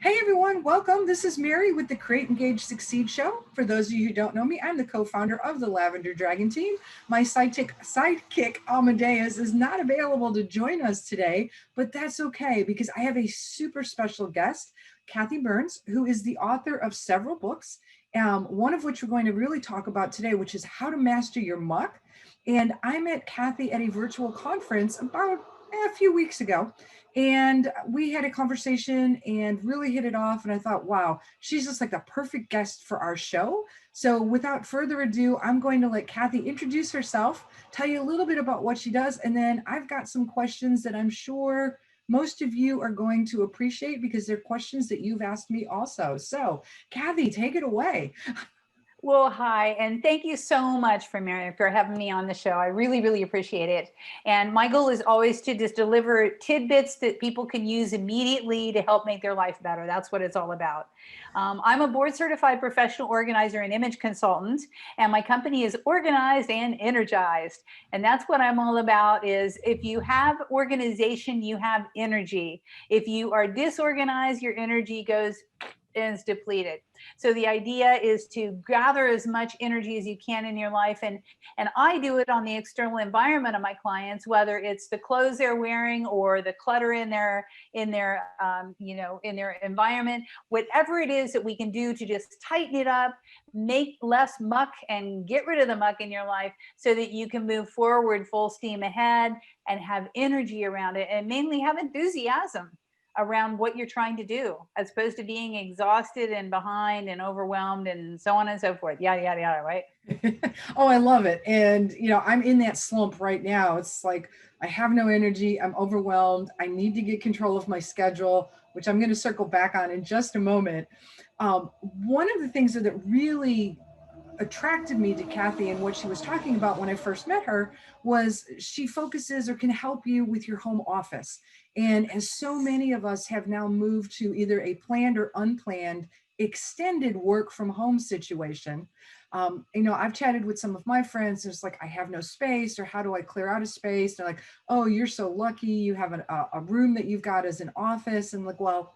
Hey everyone, welcome. This is Mary with the Create, Engage, Succeed show. For those of you who don't know me, I'm the co-founder of the Lavender Dragon team. My sidekick Amadeus is not available to join us today, but that's okay because I have a super special guest, Kathi Burns, who is the author of several books, one of which we're going to really talk about today, which is How to Master Your Muck. And I met Kathi at a virtual conference about a few weeks ago. And we had a conversation and really hit it off. And I thought, wow, she's just like the perfect guest for our show. So without further ado, I'm going to let Kathi introduce herself, tell you a little bit about what she does. And then I've got some questions that I'm sure most of you are going to appreciate because they're questions that you've asked me also. So Kathi, take it away. Well, hi, and thank you so much for having me on the show. I really, really appreciate it. And my goal is always to just deliver tidbits that people can use immediately to help make their life better. That's what it's all about. I'm a board certified professional organizer and image consultant, and my company is Organized and Energized. And that's what I'm all about is if you have organization, you have energy. If you are disorganized, your energy is depleted. So the idea is to gather as much energy as you can in your life. And I do it on the external environment of my clients, whether it's the clothes they're wearing or the clutter in their environment, whatever it is that we can do to just tighten it up, make less muck and get rid of the muck in your life so that you can move forward full steam ahead and have energy around it and mainly have enthusiasm around what you're trying to do, as opposed to being exhausted and behind and overwhelmed and so on and so forth. Yada, yada, yada, right? Oh, I love it. And, I'm in that slump right now. It's like, I have no energy. I'm overwhelmed. I need to get control of my schedule, which I'm going to circle back on in just a moment. One of the things that really attracted me to Kathi and what she was talking about when I first met her was she focuses or can help you with your home office. And as so many of us have now moved to either a planned or unplanned extended work from home situation, I've chatted with some of my friends. It's like, I have no space, or how do I clear out a space? They're like, oh, you're so lucky. You have a room that you've got as an office. And like, well,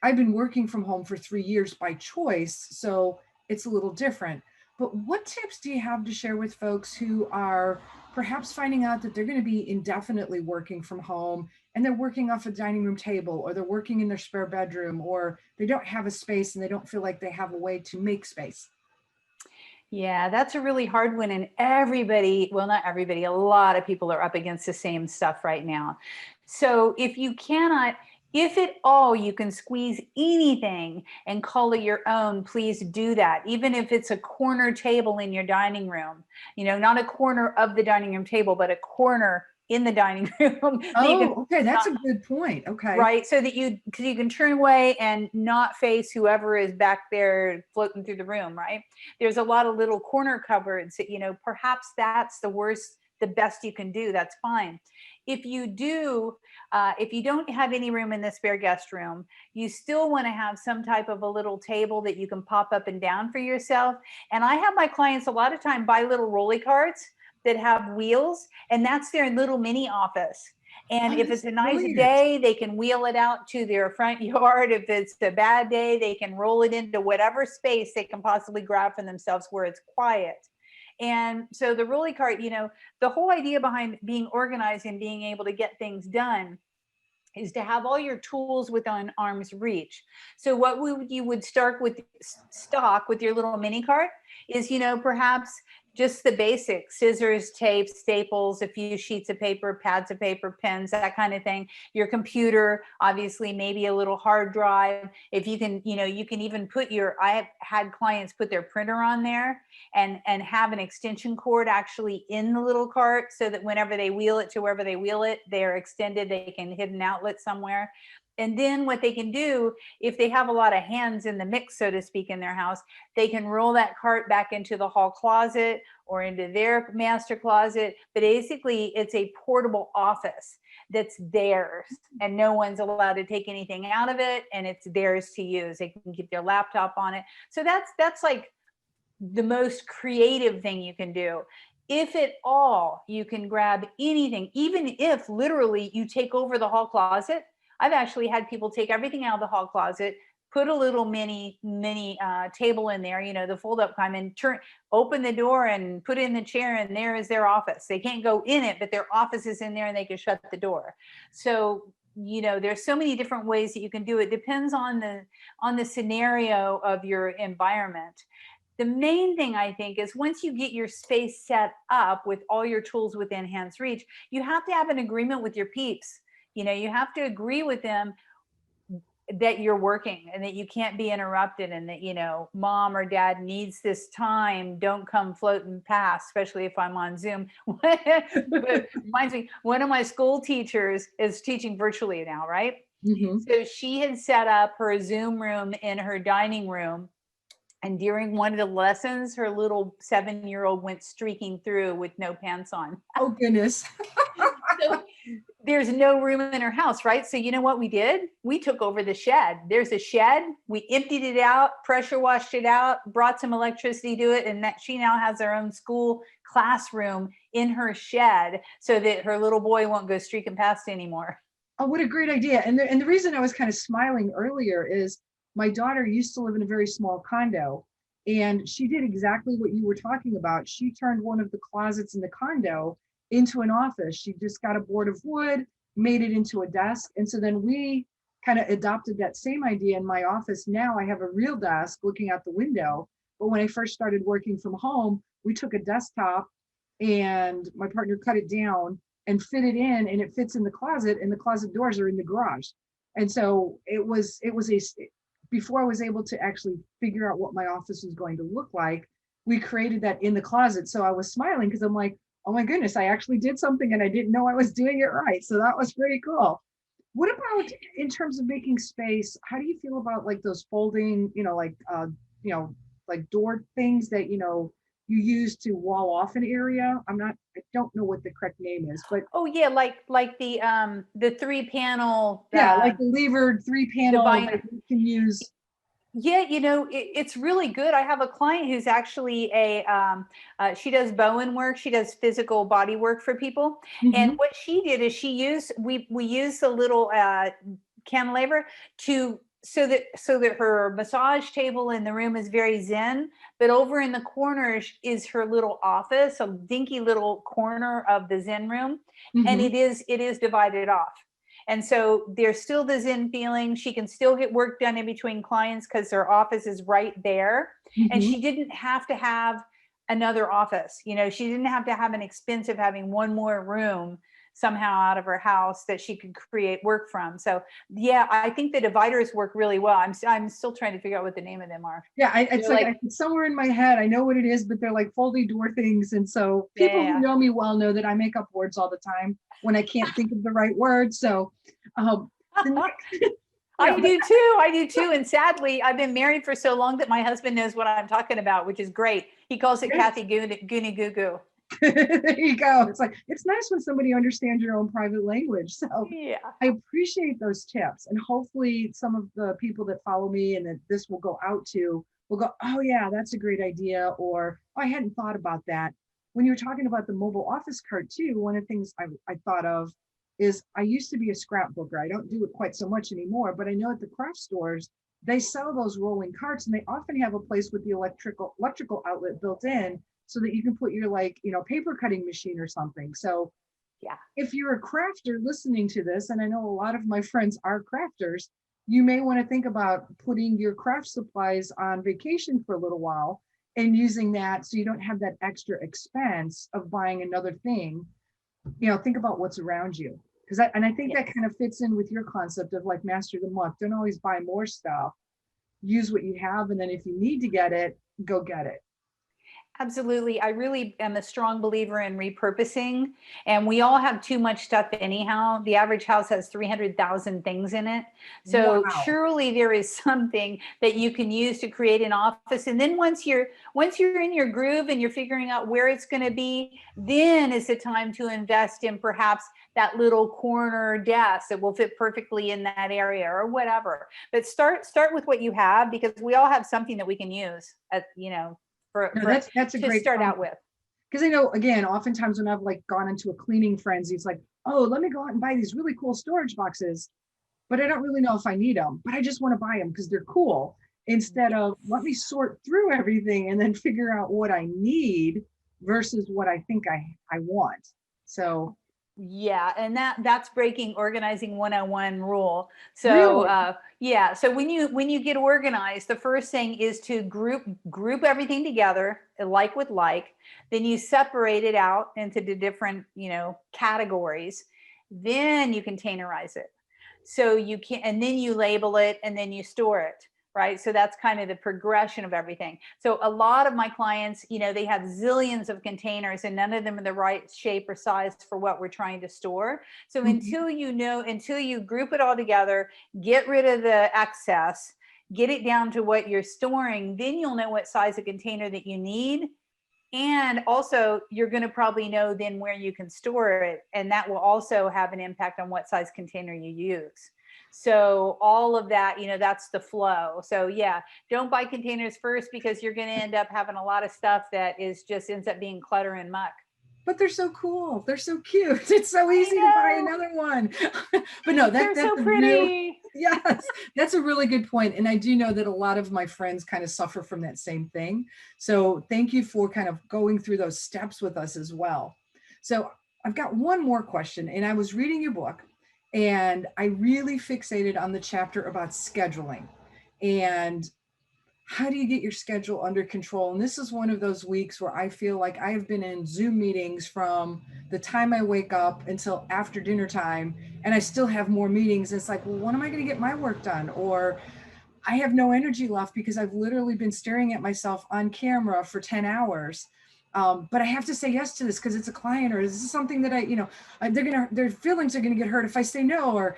I've been working from home for 3 years by choice. So it's a little different. But what tips do you have to share with folks who are perhaps finding out that they're going to be indefinitely working from home and they're working off a dining room table, or they're working in their spare bedroom, or they don't have a space and they don't feel like they have a way to make space? Yeah, that's a really hard one. And everybody, well, not everybody, a lot of people are up against the same stuff right now. So if at all you can squeeze anything and call it your own, please do that. Even if it's a corner table in your dining room, not a corner of the dining room table, but a corner in the dining room. Oh, okay. That's a good point. Okay. Right. So that because you can turn away and not face whoever is back there floating through the room. Right. There's a lot of little corner cupboards that, perhaps that's the best you can do. That's fine. If you don't have any room in the spare guest room, you still want to have some type of a little table that you can pop up and down for yourself. And I have my clients a lot of time buy little rolly carts that have wheels, and that's their little mini office. And if it's a nice day, they can wheel it out to their front yard. If it's a bad day, they can roll it into whatever space they can possibly grab for themselves where it's quiet. And so the rolly cart, the whole idea behind being organized and being able to get things done is to have all your tools within arm's reach. So what you would start with stock with your little mini cart is, perhaps just the basic scissors, tape, staples, a few sheets of paper, pads of paper, pens, that kind of thing. Your computer, obviously, maybe a little hard drive. If you can, you can even I have had clients put their printer on there and have an extension cord actually in the little cart so that whenever they wheel it to wherever they wheel it, they're extended, they can hit an outlet somewhere. And then what they can do, if they have a lot of hands in the mix, so to speak, in their house, they can roll that cart back into the hall closet or into their master closet. But basically, it's a portable office that's theirs, and no one's allowed to take anything out of it, and it's theirs to use. They can keep their laptop on it. So that's like the most creative thing you can do. If at all you can grab anything, even if literally you take over the hall closet. I've actually had people take everything out of the hall closet, put a little mini table in there, the fold up kind, and open the door and put in the chair, and there is their office. They can't go in it, but their office is in there, and they can shut the door. So there's so many different ways that you can do it. Depends on the scenario of your environment. The main thing, I think, is once you get your space set up with all your tools within hand's reach, you have to have an agreement with your peeps. You have to agree with them that you're working and that you can't be interrupted, and that, mom or dad needs this time. Don't come floating past, especially if I'm on Zoom. But it reminds me, one of my school teachers is teaching virtually now, right? Mm-hmm. So she had set up her Zoom room in her dining room. And during one of the lessons, her little 7-year-old went streaking through with no pants on. Oh, goodness. So there's no room in her house, right? So you know what we did? We took over the shed. There's a shed. We emptied it out, pressure washed it out, brought some electricity to it, and that she now has her own school classroom in her shed so that her little boy won't go streaking past anymore. Oh, what a great idea. And the reason I was kind of smiling earlier is my daughter used to live in a very small condo, and she did exactly what you were talking about. She turned one of the closets in the condo into an office. She just got a board of wood, made it into a desk. And so then we kind of adopted that same idea in my office. Now I have a real desk looking out the window. But when I first started working from home, we took a desktop and my partner cut it down and fit it in, and it fits in the closet, and the closet doors are in the garage. And so before I was able to actually figure out what my office was going to look like, we created that in the closet. So I was smiling because I'm like, oh my goodness, I actually did something and I didn't know I was doing it right. So that was pretty cool. What about in terms of making space? How do you feel about like those folding, like door things that, you use to wall off an area? I don't know what the correct name is, but oh yeah, like the 3-panel, like the levered 3-panel that you can use. Yeah, it's really good. I have a client who's actually she does Bowen work. She does physical body work for people. Mm-hmm. And what she did is we used a little cantilever so that her massage table in the room is very zen, but over in the corners is her little office, a dinky little corner of the zen room. Mm-hmm. And it is divided off. And so there's still the zen feeling. She can still get work done in between clients because her office is right there. Mm-hmm. And she didn't have to have another office. She didn't have to have an expense of having one more room somehow out of her house that she could create work from. So yeah, I think the dividers work really well. I'm still trying to figure out what the name of them are. Yeah, it's somewhere in my head. I know what it is, but they're like folding door things. And so people who know me well know that I make up words all the time when I can't think of the right word. So I do too. And sadly, I've been married for so long that my husband knows what I'm talking about, which is great. He calls it Kathi Goonie Goo Goo. There you go. It's like, it's nice when somebody understands your own private language. So yeah, I appreciate those tips. And hopefully some of the people that follow me and that this will go out to will go, oh yeah, that's a great idea. Or oh, I hadn't thought about that. When you're talking about the mobile office cart too, one of the things I thought of is I used to be a scrapbooker. I don't do it quite so much anymore, but I know at the craft stores, they sell those rolling carts, and they often have a place with the electrical outlet built in so that you can put your paper cutting machine or something. So yeah, if you're a crafter listening to this, and I know a lot of my friends are crafters, you may want to think about putting your craft supplies on vacation for a little while and using that so you don't have that extra expense of buying another thing. Think about what's around you. I think that kind of fits in with your concept of like master the month. Don't always buy more stuff. Use what you have, and then if you need to get it, go get it. Absolutely. I really am a strong believer in repurposing, and we all have too much stuff anyhow. The average house has 300,000 things in it. So wow. Surely there is something that you can use to create an office. And then once you're in your groove and you're figuring out where it's going to be, then is the time to invest in perhaps that little corner desk that will fit perfectly in that area or whatever. But start with what you have, because we all have something that we can use that's a great start out with. Because I know, again, oftentimes when I've gone into a cleaning frenzy, it's like, oh, let me go out and buy these really cool storage boxes. but I don't really know if I need them, but I just want to buy them because they're cool, instead of let me sort through everything and then figure out what I need versus what I think I want. So Yeah, and that's breaking organizing 101 rule. So really, yeah, so when you get organized, the first thing is to group everything together, like with like. Then you separate it out into the different, categories. Then you containerize it. So you can, and then you label it, and then you store it. Right. So that's kind of the progression of everything. So a lot of my clients, they have zillions of containers and none of them are the right shape or size for what we're trying to store. So mhm, until you group it all together, get rid of the excess, get it down to what you're storing, then you'll know what size of container that you need. And also, you're going to probably know then where you can store it. And that will also have an impact on what size container you use. So, all of that, that's the flow. So, yeah, don't buy containers first because you're going to end up having a lot of stuff that is just ends up being clutter and muck. but they're so cool. They're so cute. It's so I easy to buy know. another one. But no, They're that's so a real, pretty. yes, that's a really good point. And I do know that a lot of my friends kind of suffer from that same thing. So thank you for kind of going through those steps with us as well. So I've got one more question, and I was reading your book and I really fixated on the chapter about scheduling and how do you get your schedule under control? And this is one of those weeks where I feel like I have been in Zoom meetings from the time I wake up until after dinner time, and I still have more meetings. It's like, well, when am I going to get my work done? Or I have no energy left because I've literally been staring at myself on camera for 10 hours. But I have to say yes to this because it's a client, or is this something that their feelings are gonna get hurt if I say no. Or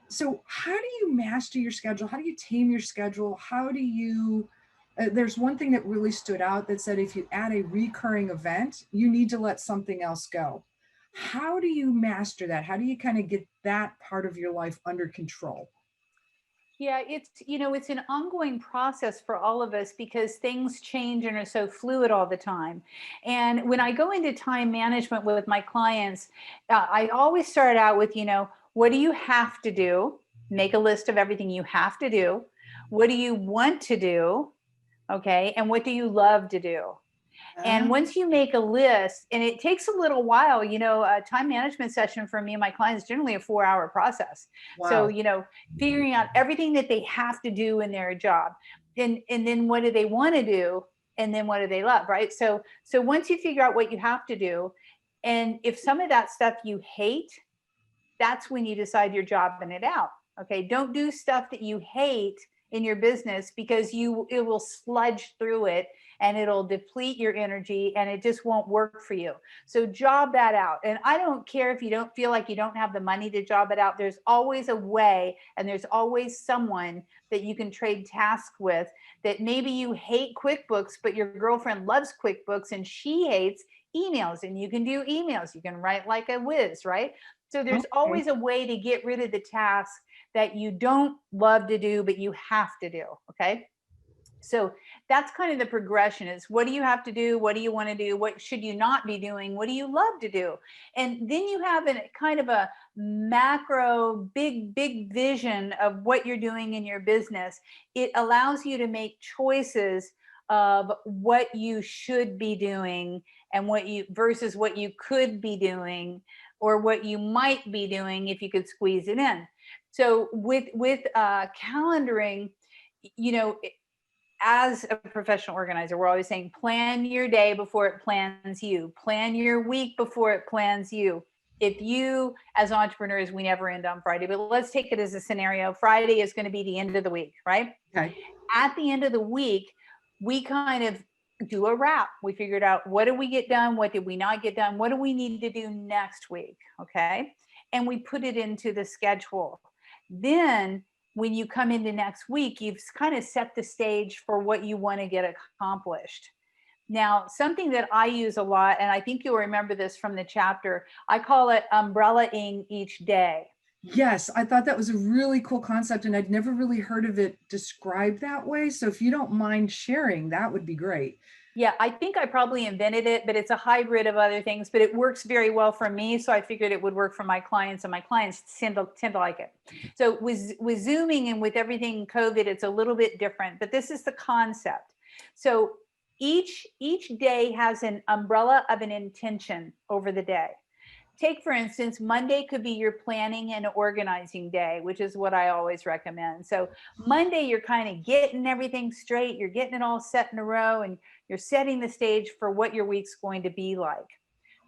so how do you master your schedule? How do you tame your schedule? How do you there's one thing that really stood out that said if you add a recurring event, you need to let something else go. How do you master that? How do you kind of get that part of your life under control? Yeah, it's an ongoing process for all of us because things change and are so fluid all the time. And when I go into time management with my clients, I always start out with, what do you have to do? Make a list of everything you have to do. What do you want to do? Okay. And what do you love to do? Ah, And once you make a list, and it takes a little while, a time management session for me and my clients is generally a 4 hour process. So, wow. figuring out everything that they have to do in their job, and then what do they want to do, and then what do they love, right? So once you figure out what you have to do, and if some of that stuff you hate, that's when you decide your job and it out. Okay. Don't do stuff that you hate in your business because it will sludge through it and it'll deplete your energy and it just won't work for you. So job that out. And I don't care if you don't feel like you don't have the money to job it out. There's always a way, and there's always someone that you can trade tasks with. That maybe you hate QuickBooks, but your girlfriend loves QuickBooks and she hates emails, and you can do emails. You can write like a whiz, right? So there's Okay. always a way to get rid of the tasks that you don't love to do, but you have to do. Okay. So that's kind of the progression is what do you have to do? What do you want to do? What should you not be doing? What do you love to do? And then you have a kind of a macro, big vision of what you're doing in your business. It allows you to make choices of what you should be doing and what you versus what you could be doing or what you might be doing if you could squeeze it in. So with calendaring, you know, as a professional organizer, we're always saying plan your day before it plans you, plan your week before it plans you. If you, as entrepreneurs, we never end on Friday, but let's take it as a scenario. Friday is going to be the end of the week, right? Okay. At the end of the week, we kind of do a wrap. We figured out what did we get done? What did we not get done? What do we need to do next week? Okay. And we put it into the schedule. Then when you come into next week, you've kind of set the stage for what you want to get accomplished. Now, something that I use a lot, and I think you'll remember this from the chapter, I call it umbrellaing each day. Yes, I thought that was a really cool concept and I'd never really heard of it described that way. So if you don't mind sharing, that would be great. Yeah, I think I probably invented it, but it's a hybrid of other things, but it works very well for me. So I figured it would work for my clients, and my clients tend to like it. So with Zooming and with everything COVID, it's a little bit different, but this is the concept. So each day has an umbrella of an intention over the day. Take, for instance, Monday could be your planning and organizing day, which is what I always recommend. So Monday, you're kind of getting everything straight, you're getting it all set in a row, and you're setting the stage for what your week's going to be like.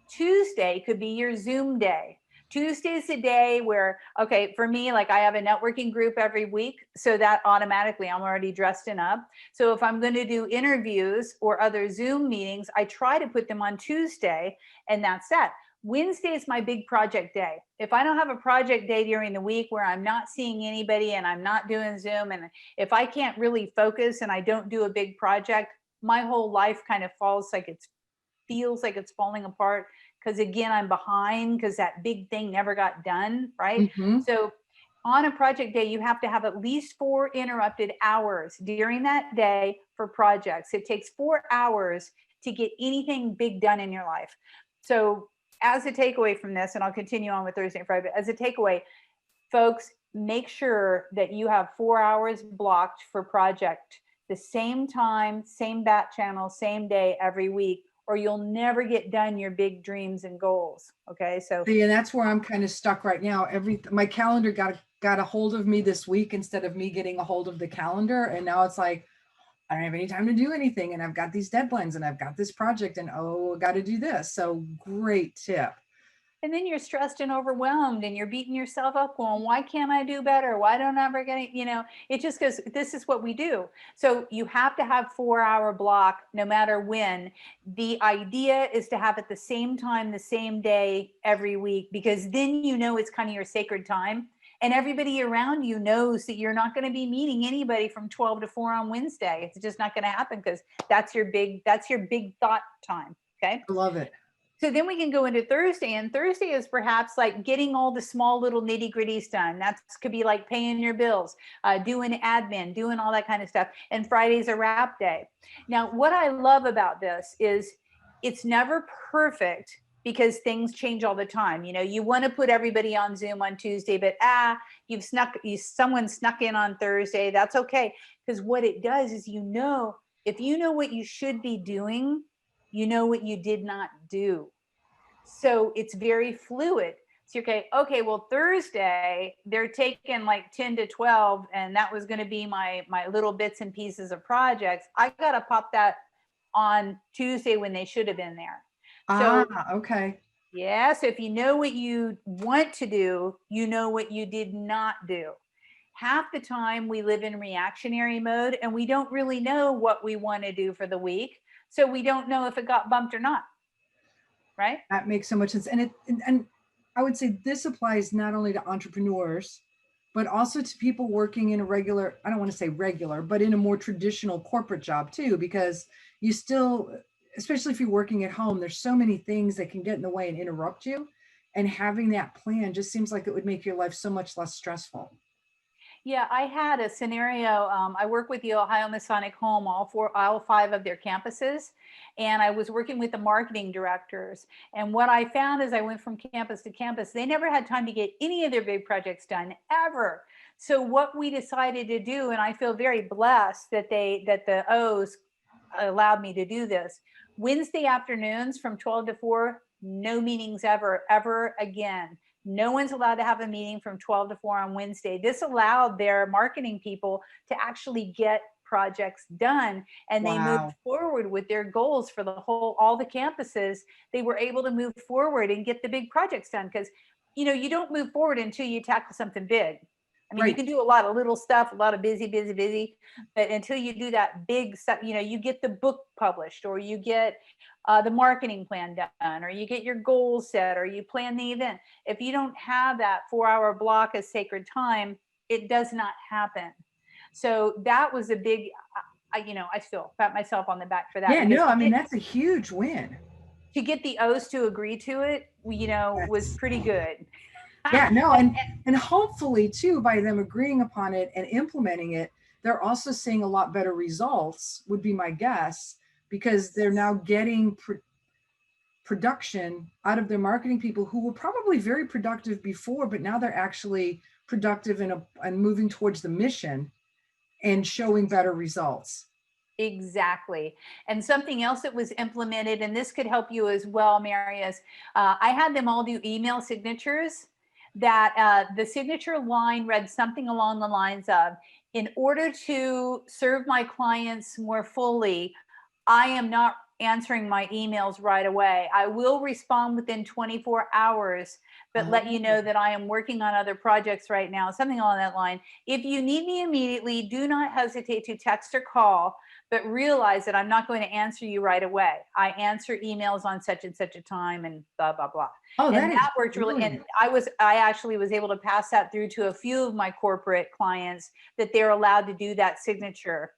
Tuesday could be your Zoom day. Tuesday is the day where, okay, for me, like I have a networking group every week. So that automatically I'm already dressed and up. So if I'm going to do interviews or other Zoom meetings, I try to put them on Tuesday, and that's that. Wednesday is my big project day. If I don't have a project day during the week where I'm not seeing anybody and I'm not doing Zoom, and if I can't really focus and I don't do a big project, my whole life kind of feels like it's falling apart, because again, I'm behind because that big thing never got done, right? Hmm. So on a project day, you have to have at least 4 interrupted hours during that day for projects. It takes 4 hours to get anything big done in your life. So as a takeaway from this, and I'll continue on with Thursday and Friday, but as a takeaway, folks, make sure that you have 4 hours blocked for project, the same time, same bat channel, same day every week, or you'll never get done your big dreams and goals. Okay. So See, and that's where I'm kind of stuck right now. My calendar got a hold of me this week instead of me getting a hold of the calendar. And now it's like, I don't have any time to do anything. And I've got these deadlines and I've got this project and oh, I got to do this. So great tip. and then you're stressed and overwhelmed and you're beating yourself up going, why can't I do better? Why don't I ever get it? It just goes, this is what we do. So you have to have 4 hour block no matter when. The idea is to have it the same time, the same day every week, because then it's kind of your sacred time. And everybody around you knows that you're not going to be meeting anybody from 12 to 4 on Wednesday. It's just not going to happen, because that's your big thought time. Okay. I love it. So then we can go into Thursday, and Thursday is perhaps like getting all the small little nitty gritties done. That could be like paying your bills, doing admin, doing all that kind of stuff. And Friday's a wrap day. Now, what I love about this is it's never perfect, because things change all the time. You want to put everybody on Zoom on Tuesday, but someone snuck in on Thursday. That's okay, because what it does is if you know what you should be doing, you know what you did not do. So it's very fluid. So okay, well, Thursday, they're taking like 10 to 12, and that was going to be my little bits and pieces of projects. I got to pop that on Tuesday when they should have been there. So Okay. yeah, so if you know what you want to do, you know what you did not do. Half the time we live in reactionary mode and we don't really know what we want to do for the week. So we don't know if it got bumped or not. Right? That makes so much sense. And I would say this applies not only to entrepreneurs, but also to people working in a regular, I don't want to say regular, but in a more traditional corporate job too, because you still, especially if you're working at home, there's so many things that can get in the way and interrupt you. And having that plan just seems like it would make your life so much less stressful. Yeah, I had a scenario. I work with the Ohio Masonic Home, all 5 of their campuses, and I was working with the marketing directors. And what I found as I went from campus to campus, they never had time to get any of their big projects done ever. So what we decided to do, and I feel very blessed that the O's allowed me to do this. Wednesday afternoons from 12 to 4, no meetings ever again. No one's allowed to have a meeting from 12 to 4 on Wednesday. This allowed their marketing people to actually get projects done, and they moved forward with their goals for all the campuses. They were able to move forward and get the big projects done, because you don't move forward until you tackle something big. I mean, you can do a lot of little stuff, a lot of busy, but until you do that big stuff, you get the book published, or you get the marketing plan done, or you get your goals set, or you plan the event. If you don't have that 4-hour block as sacred time, it does not happen. So that was a big, I still pat myself on the back for that. Yeah, no, I mean, that's a huge win. To get the O's to agree to it, was pretty good. Yeah, no, and hopefully too, by them agreeing upon it and implementing it, they're also seeing a lot better results, would be my guess, because they're now getting production out of their marketing people who were probably very productive before, but now they're actually productive and moving towards the mission and showing better results. Exactly. And something else that was implemented, and this could help you as well, Mary, is I had them all do email signatures that the signature line read something along the lines of, in order to serve my clients more fully, I am not answering my emails right away. I will respond within 24 hours, but let you know Oh, that I am working on other projects right now, something along that line. If you need me immediately, do not hesitate to text or call, but realize that I'm not going to answer you right away. I answer emails on such and such a time and blah, blah, blah. oh, And that is that worked really. And brilliant. I actually was able to pass that through to a few of my corporate clients that they're allowed to do that signature.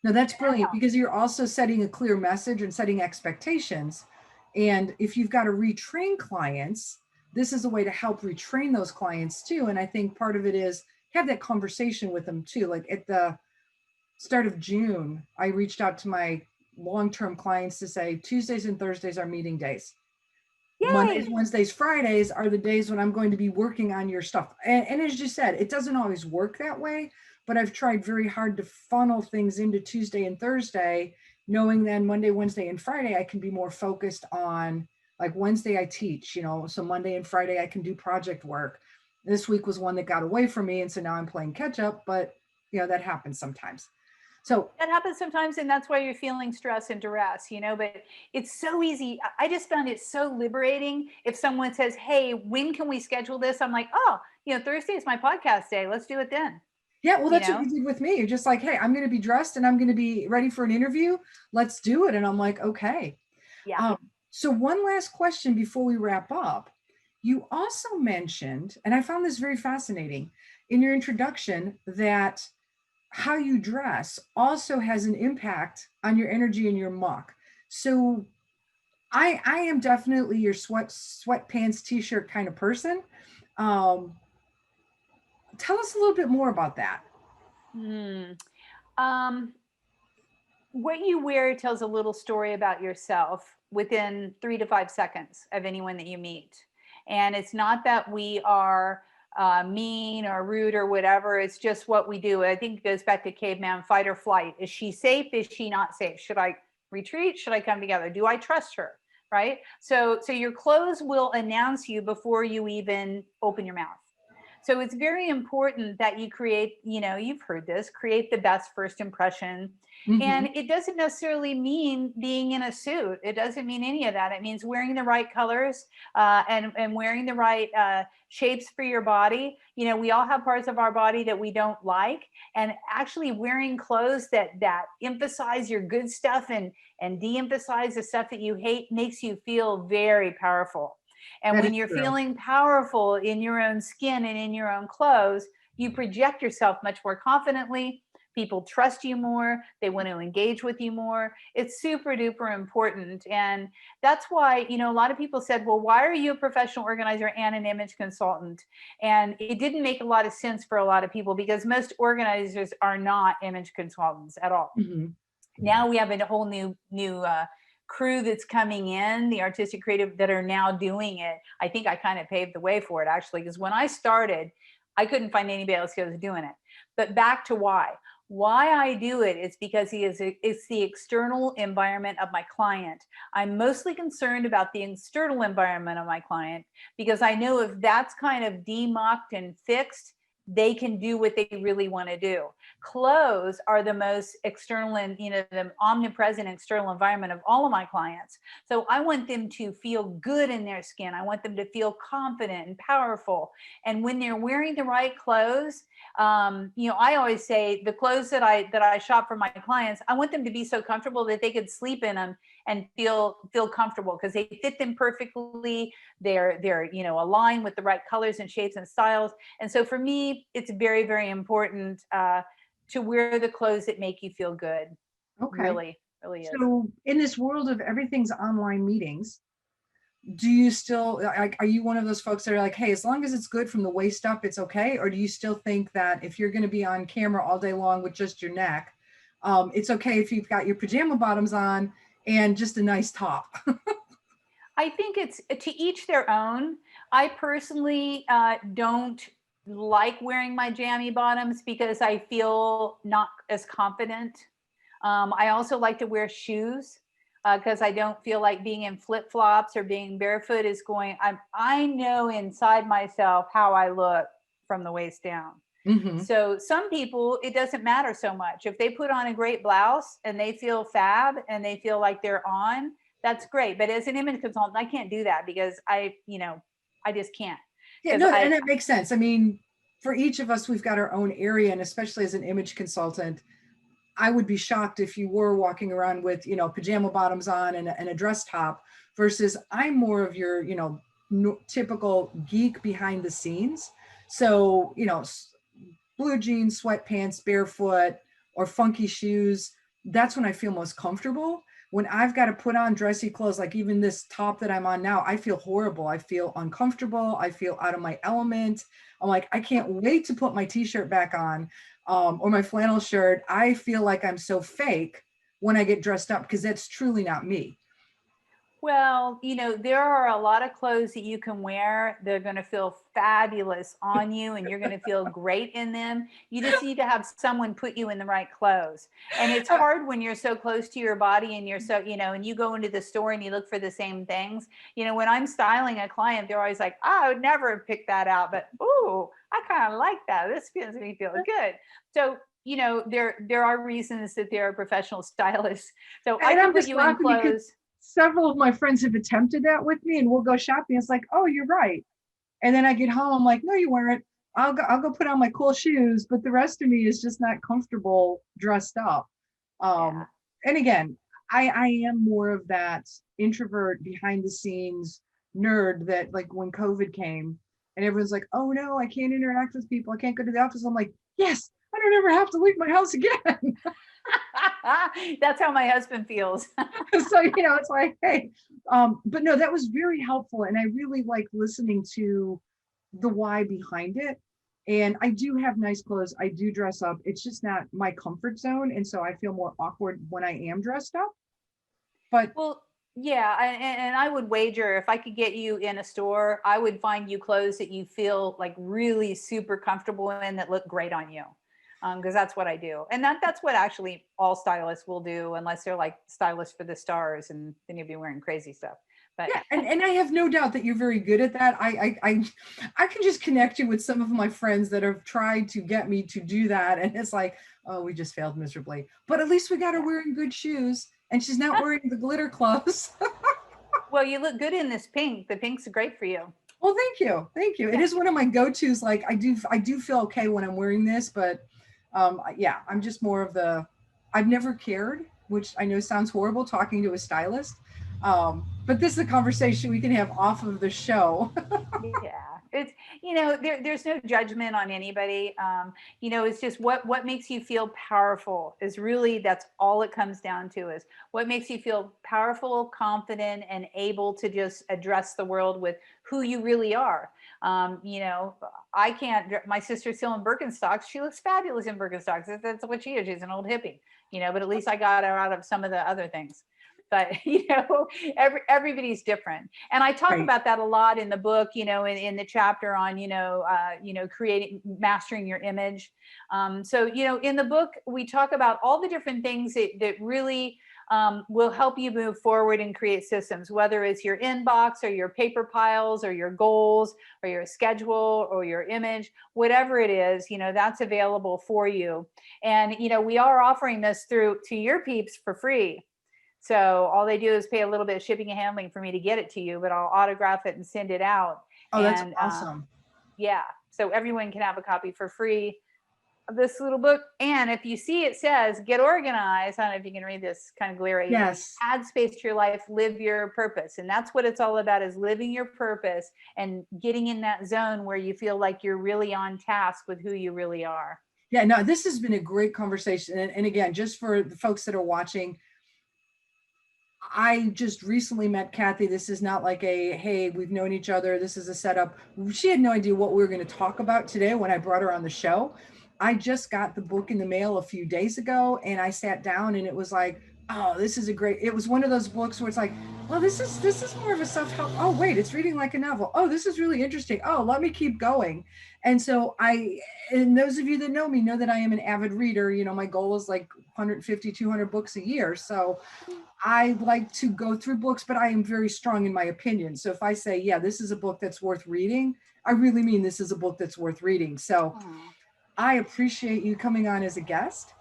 No, that's brilliant because you're also setting a clear message and setting expectations. And if you've got to retrain clients, this is a way to help retrain those clients too. And I think part of it is have that conversation with them too. Like at the start of June, I reached out to my long-term clients to say Tuesdays and Thursdays are meeting days. Mondays, Yay. Wednesdays, Fridays are the days when I'm going to be working on your stuff. And as you said, it doesn't always work that way, but I've tried very hard to funnel things into Tuesday and Thursday, knowing then Monday, Wednesday, and Friday, I can be more focused on, like Wednesday, I teach, so Monday and Friday, I can do project work. This week was one that got away from me. And so now I'm playing catch up, but that happens sometimes. So That happens sometimes, and that's why you're feeling stress and duress, but it's so easy. I just found it so liberating. If someone says, hey, when can we schedule this? I'm like, oh, Thursday is my podcast day. Let's do it then. yeah, well, you that's what know you did with me. You're just like, hey, I'm going to be dressed and I'm going to be ready for an interview. Let's do it. And I'm like, okay. yeah. So one last question before we wrap up. You also mentioned, and I found this very fascinating in your introduction, that how you dress also has an impact on your energy and your muck. So I am definitely your sweatpants t-shirt kind of person. Um, Tell us a little bit more about that. Hmm. um what you wear tells a little story about yourself within 3 to 5 seconds of anyone that you meet. And it's not that we are mean or rude or whatever. It's just what we do. I think it goes back to caveman, fight or flight. Is she safe? Is she not safe? Should I retreat? Should I come together? Do I trust her? Right. So your clothes will announce you before you even open your mouth. So it's very important that you create, you've heard this, create the best first impression. Hmm. And it doesn't necessarily mean being in a suit. It doesn't mean any of that. It means wearing the right colors and wearing the right shapes for your body. We all have parts of our body that we don't like, and actually wearing clothes that emphasize your good stuff and de-emphasize the stuff that you hate makes you feel very powerful. And That when is you're true. feeling powerful in your own skin and in your own clothes, you project yourself much more confidently. People trust you more. They want to engage with you more. It's super duper important. And that's why, a lot of people said, well, why are you a professional organizer and an image consultant? And it didn't make a lot of sense for a lot of people because most organizers are not image consultants at all. Hmm. Now we have a whole new crew that's coming in, the artistic creative that are now doing it. I think I kind of paved the way for it actually, because when I started, I couldn't find anybody else who was doing it. But back to why I do it is because it's the external environment of my client. I'm mostly concerned about the external environment of my client because I know if that's kind of democked and fixed, they can do what they really want to do. Clothes are the most external and the omnipresent external environment of all of my clients. So I want them to feel good in their skin. I want them to feel confident and powerful. And when they're wearing the right clothes, I always say the clothes that I shop for my clients, I want them to be so comfortable that they could sleep in them and feel comfortable because they fit them perfectly. They're aligned with the right colors and shapes and styles. And so for me, it's very, very important to wear the clothes that make you feel good. Okay. Really, really is. So in this world of everything's online meetings, do you still, like, are you one of those folks that are like, hey, as long as it's good from the waist up, it's okay? Or do you still think that if you're going to be on camera all day long with just your neck, it's okay if you've got your pajama bottoms on and just a nice top? I think it's to each their own. I personally don't like wearing my jammy bottoms because I feel not as confident. I also like to wear shoes because I don't feel like being in flip flops or being barefoot is going. I know inside myself how I look from the waist down. Hmm. So some people, it doesn't matter so much. If they put on a great blouse and they feel fab and they feel like they're on, that's great. But as an image consultant, I can't do that because I just can't. Yeah, Because no, I, and that makes sense. I mean, for each of us, we've got our own area, and especially as an image consultant, I would be shocked if you were walking around with, pajama bottoms on and a dress top versus I'm more of your, typical geek behind the scenes. So, blue jeans, sweatpants, barefoot, or funky shoes, that's when I feel most comfortable. When I've got to put on dressy clothes, like even this top that I'm on now, I feel horrible. I feel uncomfortable. I feel out of my element. I'm like, I can't wait to put my t-shirt back on, or my flannel shirt. I feel like I'm so fake when I get dressed up because that's truly not me. well, there are a lot of clothes that you can wear. They're going to feel fabulous on you and you're going to feel great in them. You just need to have someone put you in the right clothes. And it's hard when you're so close to your body and you're so, and you go into the store and you look for the same things. When I'm styling a client, they're always like, oh, I would never have picked that out, but ooh, I kind of like that. This makes me feel good. So, there are reasons that there are professional stylists. So I And can I'm put just you in laughing because clothes. several of my friends have attempted that with me, and we'll go shopping. It's like, oh, you're right. And then I get home, I'm like, no, you weren't. I'll go put on my cool shoes, but the rest of me is just not comfortable dressed up. Um, Yeah. and again, I am more of that introvert behind the scenes nerd that, like, when COVID came and everyone's like, oh no, I can't interact with people. I can't go to the office. I'm like, yes, I don't ever have to leave my house again. That's how my husband feels. So, it's like, hey, but no, that was very helpful. And I really like listening to the why behind it. And I do have nice clothes. I do dress up. It's just not my comfort zone. And so I feel more awkward when I am dressed up. But Well, yeah, and I would wager if I could get you in a store, I would find you clothes that you feel like really super comfortable in that look great on you. Because that's what I do. And that's what actually all stylists will do, unless they're like stylists for the stars and then you'll be wearing crazy stuff. But yeah, and I have no doubt that you're very good at that. I can just connect you with some of my friends that have tried to get me to do that. And it's like, oh, we just failed miserably. But at least we got her yeah. wearing good shoes and she's not wearing the glitter clothes. Well, you look good in this pink. The pink's great for you. Well, thank you. Thank you. It Yeah. is one of my go-tos. Like I do feel okay when I'm wearing this, but yeah, I'm just more of the I've never cared, which I know sounds horrible talking to a stylist. But this is a conversation we can have off of the show. Yeah, it's there's no judgment on anybody. It's just what makes you feel powerful is really that's all it comes down to is what makes you feel powerful, confident, and able to just address the world with who you really are. I can't. My sister's still in Birkenstocks. She looks fabulous in Birkenstocks. That's what she is. She's an old hippie. But at least I got her out of some of the other things. But everybody's different, and I talk Right. about that a lot in the book, in the chapter on creating mastering your image. So in the book we talk about all the different things that really will help you move forward and create systems, whether it's your inbox or your paper piles or your goals or your schedule or your image, whatever it is, that's available for you. And we are offering this through to your peeps for free. So all they do is pay a little bit of shipping and handling for me to get it to you, but I'll autograph it and send it out. Oh, that's And awesome. yeah, so everyone can have a copy for free of this little book. And if you see it says get organized, I don't know if you can read this kind of glary, Yes. add space to your life, live your purpose. And that's what it's all about, is living your purpose and getting in that zone where you feel like you're really on task with who you really are. Yeah, no, this has been a great conversation. And again, just for the folks that are watching, I just recently met Kathi. This is not like a, hey, we've known each other, this is a setup. She had no idea what we were going to talk about today when I brought her on the show. I just got the book in the mail a few days ago, and I sat down and it was like, oh, this is a great, it was one of those books where it's like, well, this is more of a self-help. Oh, wait, it's reading like a novel. Oh, this is really interesting. Oh, let me keep going. And so and those of you that know me know that I am an avid reader. You know, my goal is like 150, 200 books a year. So I like to go through books, but I am very strong in my opinion. So if I say, yeah, this is a book that's worth reading, I really mean this is a book that's worth reading. So Aw. I appreciate you coming on as a guest.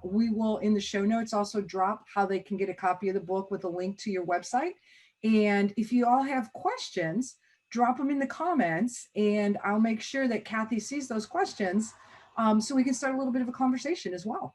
We will, in the show notes, also drop how they can get a copy of the book with a link to your website. And if you all have questions, drop them in the comments, and I'll make sure that Kathi sees those questions, so we can start a little bit of a conversation as well.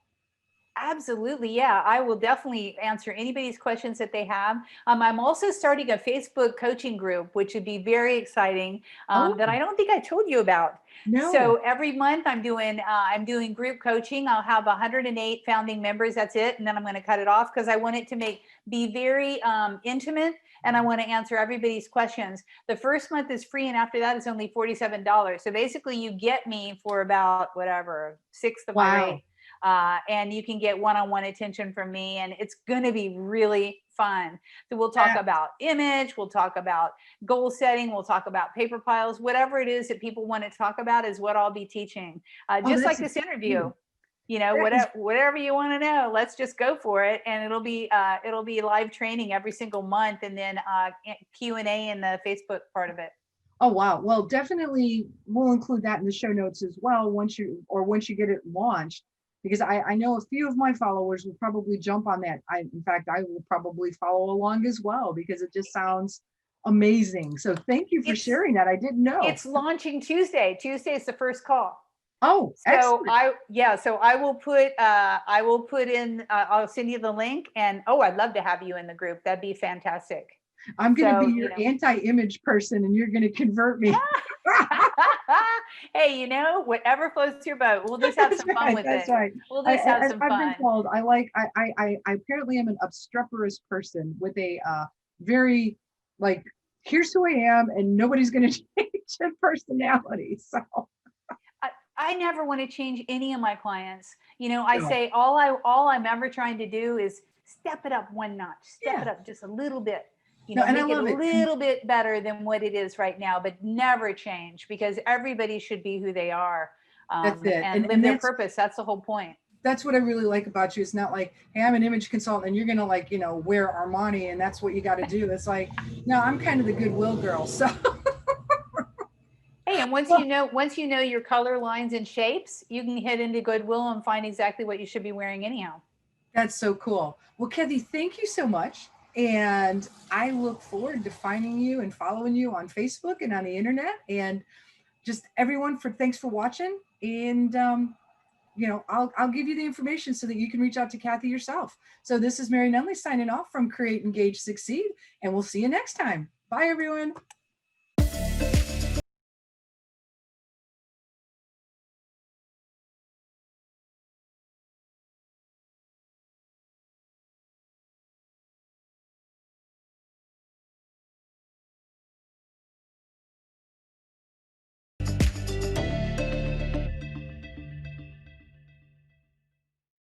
Absolutely. Yeah, I will definitely answer anybody's questions that they have. I'm also starting a Facebook coaching group, which would be very exciting, Oh, that I don't think I told you about. no. So every month I'm doing group coaching. I'll have 108 founding members. That's it, and then I'm going to cut it off because I want it to be very intimate, and I want to answer everybody's questions. The first month is free, and after that it's only $47. So basically, you get me for about whatever sixth of my Wow. rate. And you can get one-on-one attention from me, and it's going to be really fun. So we'll talk That, about image, we'll talk about goal setting, we'll talk about paper piles, whatever it is that people want to talk about is what I'll be teaching. oh, Just like that's this interview, exciting. That is, whatever you want to know, let's just go for it. And it'll be live training every single month, and then Q&A in the Facebook part of it. oh, wow. Well, definitely we'll include that in the show notes as well once you get it launched, because I know a few of my followers will probably jump on that. In fact, I will probably follow along as well because it just sounds amazing. So thank you for It's sharing that. I didn't know. it's launching Tuesday. Tuesday is the first call. Oh, So excellent. I will put in, I'll send you the link, and oh, I'd love to have you in the group. That'd be fantastic. I'm going to be So, your anti-image person and you're going to convert me. hey, whatever floats your boat, we'll just have That's some fun right. with That's it. right. We'll just have As some I've been fun. told, I apparently am an obstreperous person with a very like, here's who I am and nobody's going to change a personality. So I never want to change any of my clients. I no. say all I'm ever trying to do is step it up one notch, step Yeah, it up just a little bit, no, and I make it a love it. And little bit better than what it is right now, but never change, because everybody should be who they are, that's it. and live And their purpose. That's the whole point. that's what I really like about you. It's not like, hey, I'm an image consultant and you're gonna like, wear Armani and that's what you got to do. It's like, no, I'm kind of the goodwill girl. So Hey, and once you know your color lines and shapes, you can head into Goodwill and find exactly what you should be wearing anyhow. that's so cool. Well, Kathi, thank you so much. And I look forward to finding you and following you on Facebook and on the internet. And just everyone, thanks for watching. And I'll give you the information so that you can reach out to Kathi yourself. So this is Mary Nunley signing off from Create, Engage, Succeed, and we'll see you next time. Bye, everyone.